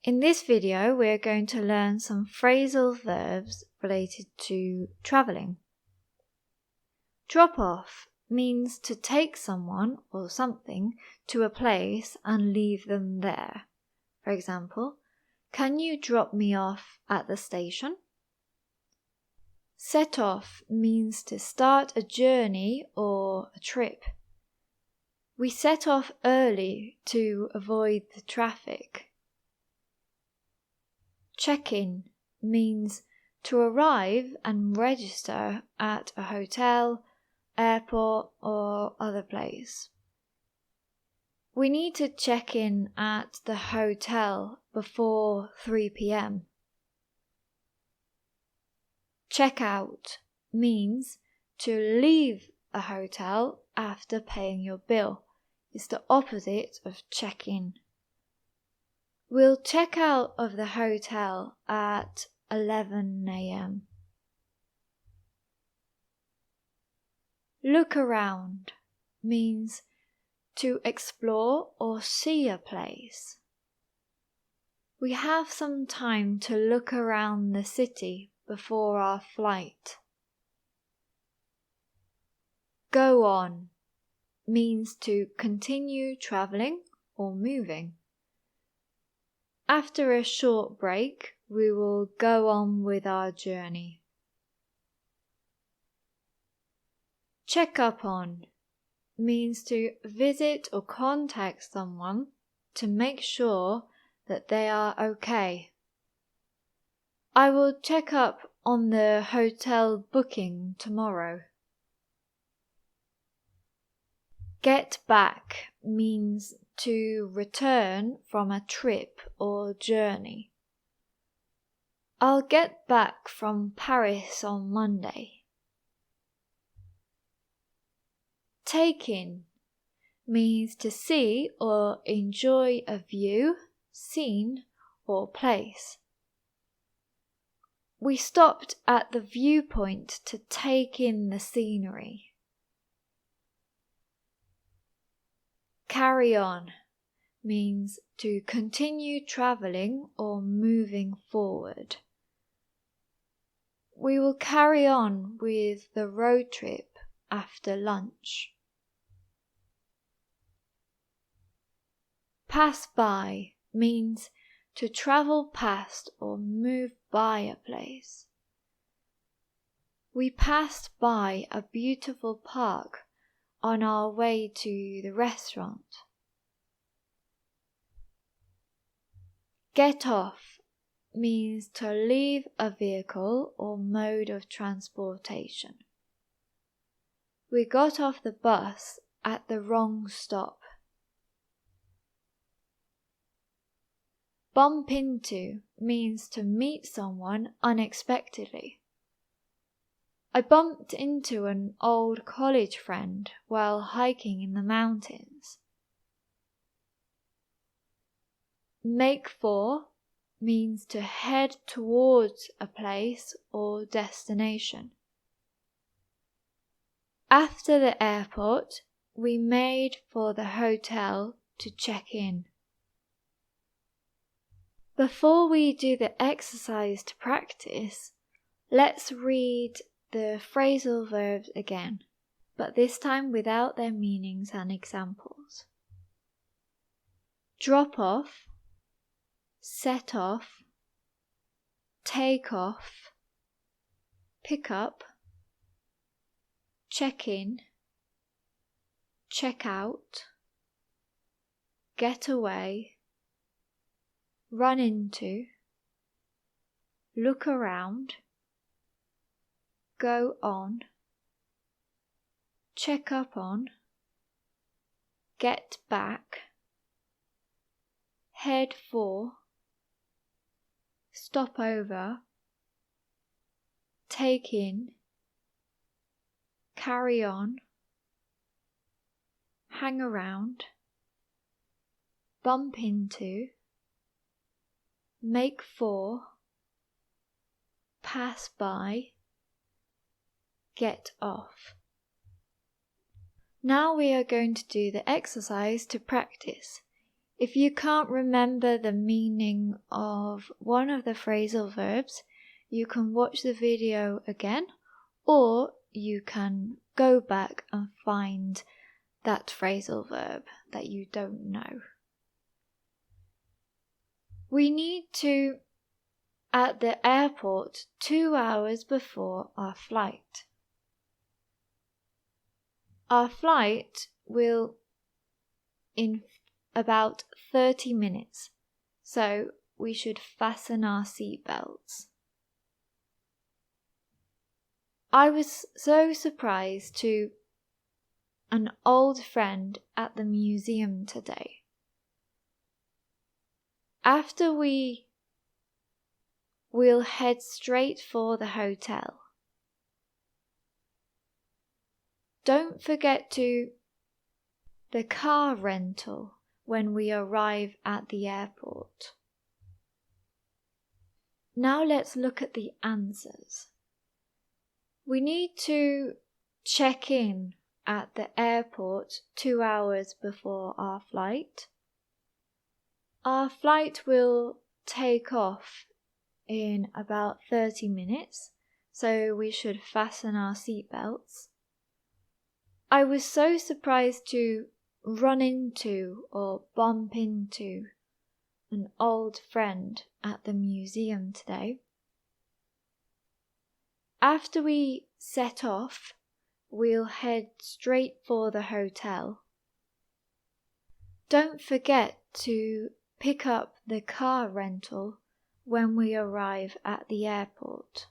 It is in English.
In this video, we are going to learn some phrasal verbs related to travelling. Drop off means to take someone or something to a place and leave them there. For example, can you drop me off at the station? Set off means to start a journey or a trip. We set off early to avoid the traffic. Check-in means to arrive and register at a hotel, airport, or other place. We need to check in at the hotel before 3 p.m. Check out means to leave a hotel after paying your bill. It's the opposite of check in. We'll check out of the hotel at 11 a.m. Look around means to explore or see a place. We have some time to look around the city before our flight. Go on means to continue travelling or moving. After a short break, we will go on with our journey. Check up on means to visit or contact someone to make sure that they are okay. I will check up on the hotel booking tomorrow. Get back means to return from a trip or journey. I'll get back from Paris on Monday. Take in means to see or enjoy a view, scene, or place. We stopped at the viewpoint to take in the scenery. Carry on means to continue travelling or moving forward. We will carry on with the road trip after lunch. Pass by means to travel past or move by a place. We passed by a beautiful park on our way to the restaurant. Get off means to leave a vehicle or mode of transportation. We got off the bus at the wrong stop. Bump into means to meet someone unexpectedly. I bumped into an old college friend while hiking in the mountains. Make for means to head towards a place or destination. After the airport, we made for the hotel to check in. Before we do the exercise to practice, let's read the phrasal verbs again, but this time without their meanings and examples. Drop off, set off, take off, pick up, check in, check out, get away, run into, look around, go on, check up on, get back, head for, stop over, take in, carry on, hang around, bump into, make for, pass by, get off. Now we are going to do the exercise to practice. If you can't remember the meaning of one of the phrasal verbs, you can watch the video again, or you can go back and find that phrasal verb that you don't know. We need to at the airport 2 hours before our flight. Our flight will in about 30 minutes, so we should fasten our seatbelts. I was so surprised to an old friend at the museum today. After we'll head straight for the hotel. Don't forget to the car rental when we arrive at the airport. Now let's look at the answers. We need to check in at the airport 2 hours before our flight. Our flight will take off in about 30 minutes, so we should fasten our seatbelts. I was so surprised to run into or bump into an old friend at the museum today. After we set off, we'll head straight for the hotel. Don't forget to pick up the car rental when we arrive at the airport.